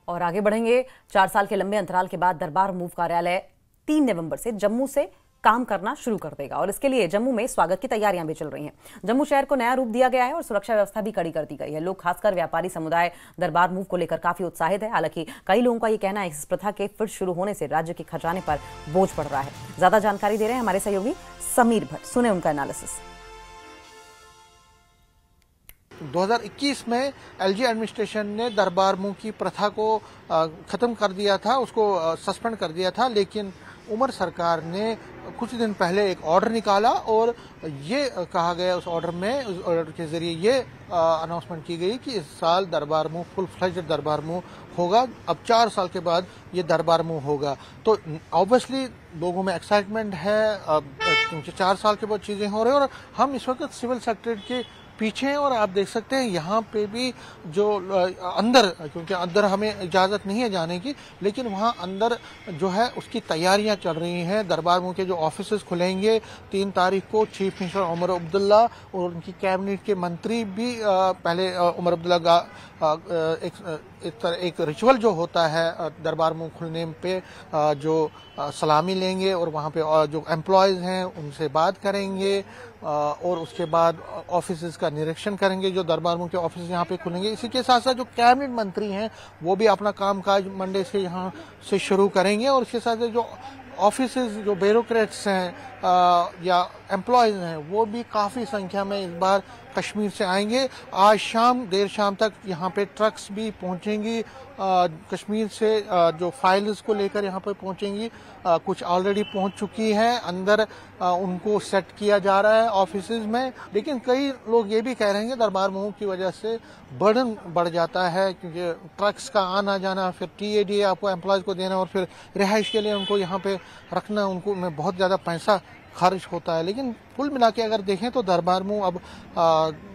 और आगे बढ़ेंगे। 4 साल के लंबे अंतराल के बाद दरबार मूव कार्यालय 3 नवंबर से जम्मू से काम करना शुरू कर देगा और इसके लिए जम्मू में स्वागत की तैयारियां भी चल रही हैं। जम्मू शहर को नया रूप दिया गया है और सुरक्षा व्यवस्था भी कड़ी कर दी गई है। लोग खासकर व्यापारी समुदाय दरबार मूव को लेकर काफी उत्साहित है। हालांकि कई लोगों का ये कहना है कि इस प्रथा के फिर शुरू होने से राज्य के खजाने पर बोझ पड़ रहा है। ज्यादा जानकारी दे रहे हैं हमारे सहयोगी समीर भट्ट, सुने उनका एनालिसिस। 2021 में एलजी एडमिनिस्ट्रेशन ने दरबार मूव की प्रथा को खत्म कर दिया था, उसको सस्पेंड कर दिया था, लेकिन उमर सरकार ने कुछ दिन पहले एक ऑर्डर निकाला और ये कहा गया उस ऑर्डर के जरिए ये अनाउंसमेंट की गई कि इस साल दरबार मूव फुल फ्लेज्ड दरबार मूव होगा। अब 4 साल के बाद ये दरबार मूव होगा, तो ऑब्वियसली लोगों में एक्साइटमेंट है क्योंकि 4 साल के बाद चीजें हो रही हैं और हम इस वक्त सिविल सेक्रेटरीट के पीछे हैं और आप देख सकते हैं यहाँ पे भी जो अंदर, क्योंकि अंदर हमें इजाजत नहीं है जाने की, लेकिन वहाँ अंदर जो है उसकी तैयारियां चल रही हैं। दरबार मूव के जो ऑफिसेस खुलेंगे 3 तारीख को, चीफ मिनिस्टर उमर अब्दुल्ला और उनकी कैबिनेट के मंत्री भी पहले उमर अब्दुल्ला एक रिचुअल जो होता है दरबार मूव खुलने पे जो सलामी लेंगे और वहाँ पे जो एम्प्लॉयज हैं उनसे बात करेंगे और उसके बाद ऑफिसेज का निरीक्षण करेंगे जो दरबार मूव के ऑफिस यहाँ पे खुलेंगे। इसी के साथ साथ जो कैबिनेट मंत्री हैं वो भी अपना कामकाज मंडे से यहाँ से शुरू करेंगे और इसके साथ जो ऑफिसेज जो ब्यूरोक्रेट्स हैं या एम्प्लॉयज हैं वो भी काफ़ी संख्या में इस बार कश्मीर से आएंगे। आज शाम देर शाम तक यहाँ पे ट्रक्स भी पहुँचेंगी कश्मीर से, जो फाइल्स को लेकर यहाँ पे पहुँचेंगी। कुछ ऑलरेडी पहुँच चुकी हैं, अंदर उनको सेट किया जा रहा है ऑफिसेज में। लेकिन कई लोग ये भी कह रहे हैं कि दरबार मूव की वजह से बर्डन बढ़ जाता है क्योंकि ट्रक्स का आना जाना, फिर टीएडी आपको एम्प्लॉयज को देना और फिर रिहाइश के लिए उनको यहाँ पे रखना, उनको में बहुत ज़्यादा पैसा खर्च होता है। लेकिन कुल मिला के अगर देखें तो दरबार मूव अब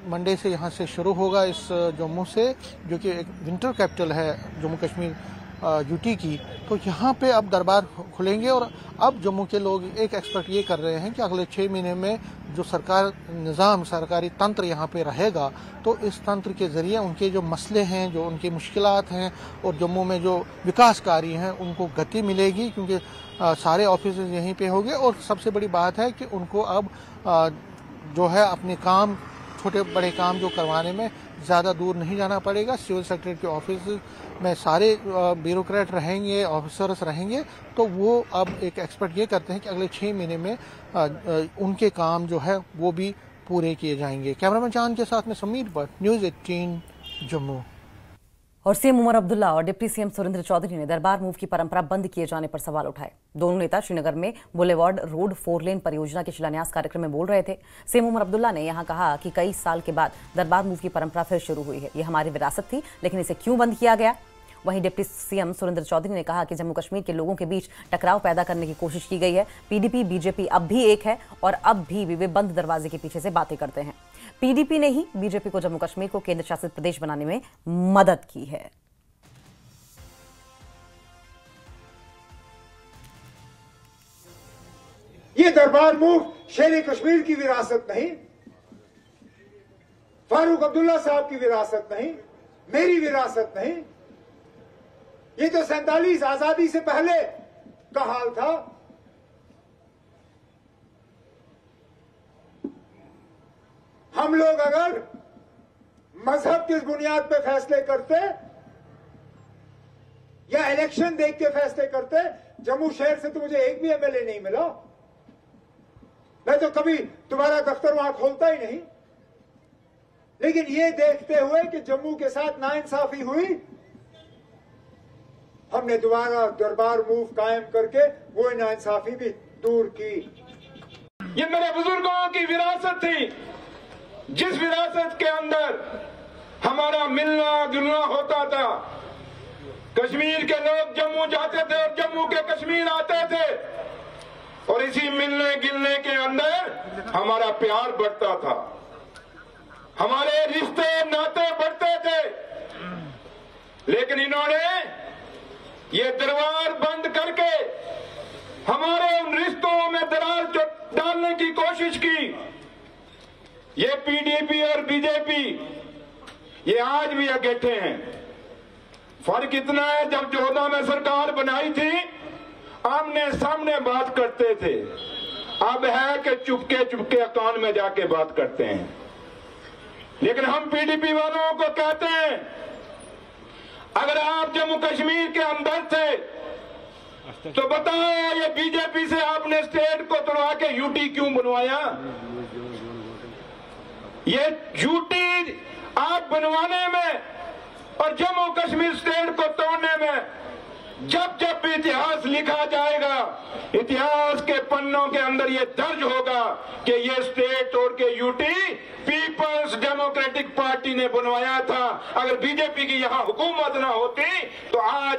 मंडे से यहाँ से शुरू होगा इस जम्मू से, जो कि एक विंटर कैपिटल है जम्मू कश्मीर यूटी की। तो यहाँ पे अब दरबार खुलेंगे और अब जम्मू के लोग एक एक्सपेक्ट ये कर रहे हैं कि अगले 6 महीने में जो सरकारी तंत्र यहाँ पे रहेगा तो इस तंत्र के जरिए उनके जो मसले हैं, जो उनकी मुश्किलात हैं और जम्मू में जो विकास कार्य हैं उनको गति मिलेगी क्योंकि सारे ऑफिस यहीं पे होंगे। और सबसे बड़ी बात है कि उनको अब जो है अपने काम, छोटे बड़े काम जो करवाने में ज़्यादा दूर नहीं जाना पड़ेगा। सिविल सेक्रेटरी के ऑफिस में सारे ब्यूरोक्रेट रहेंगे, ऑफिसर्स रहेंगे, तो वो अब एक एक्सपर्ट ये करते हैं कि अगले 6 महीने में उनके काम जो है वो भी पूरे किए जाएंगे। कैमरामैन चांद के साथ में समीर भट्ट, न्यूज़ 18 जम्मू। और सीएम उमर अब्दुल्ला और डिप्टी सीएम सुरेंद्र चौधरी ने दरबार मूव की परंपरा बंद किए जाने पर सवाल उठाए। दोनों नेता श्रीनगर में बुलेवार्ड रोड 4 लेन परियोजना के शिलान्यास कार्यक्रम में बोल रहे थे। सीएम उमर अब्दुल्ला ने यहां कहा कि कई साल के बाद दरबार मूव की परंपरा फिर शुरू हुई है, ये हमारी विरासत थी, लेकिन इसे क्यों बंद किया गया। वहीं डिप्टी सीएम सुरेंद्र चौधरी ने कहा कि जम्मू कश्मीर के लोगों के बीच टकराव पैदा करने की कोशिश की गई है। पीडीपी बीजेपी अब भी एक है और अब भी वे बंद दरवाजे के पीछे से बातें करते हैं। पीडीपी ने ही बीजेपी को जम्मू कश्मीर को केंद्र शासित प्रदेश बनाने में मदद की है। ये दरबार मूव शेर कश्मीर की विरासत नहीं, फारूक अब्दुल्ला साहब की विरासत नहीं, मेरी विरासत नहीं। ये तो 47 आजादी से पहले का हाल था। हम लोग अगर मजहब की बुनियाद पे फैसले करते या इलेक्शन देख के फैसले करते, जम्मू शहर से तो मुझे एक भी एमएलए नहीं मिला, मैं तो कभी तुम्हारा दफ्तर वहां खोलता ही नहीं। लेकिन ये देखते हुए कि जम्मू के साथ नाइंसाफी हुई, हमने दोबारा दरबार मूव कायम करके वो नाइंसाफी भी दूर की। ये मेरे बुजुर्गों की विरासत थी, जिस विरासत के अंदर हमारा मिलना जुलना होता था। कश्मीर के लोग जम्मू जाते थे और जम्मू के कश्मीर आते थे और इसी मिलने गिलने के अंदर हमारा प्यार बढ़ता था, हमारे रिश्ते नाते बढ़ते थे। लेकिन इन्होंने ये दरबार बंद करके हमारे उन रिश्तों में दरार डालने की कोशिश की। ये पीडीपी और बीजेपी ये आज भी अकेठे हैं। फर्क इतना है, जब 14 में सरकार बनाई थी आमने सामने बात करते थे, अब है कि चुपके चुपके कान में जाके बात करते हैं। लेकिन हम पीडीपी वालों को कहते हैं, अगर आप जम्मू कश्मीर के अंदर थे तो बताओ ये बीजेपी से आपने स्टेट को तोड़वा के यूटी क्यों बनवाया? ये यूटी आप बनवाने में और जम्मू कश्मीर स्टेट को तोड़ने में जब जब भी इतिहास लिखा जाएगा, इतिहास के पन्नों के अंदर ये दर्ज होगा कि ये स्टेट तोड़ के यूटी पीपल्स डेमोक्रेटिक पार्टी ने बनवाया था। अगर बीजेपी की यहां हुकूमत ना होती तो आज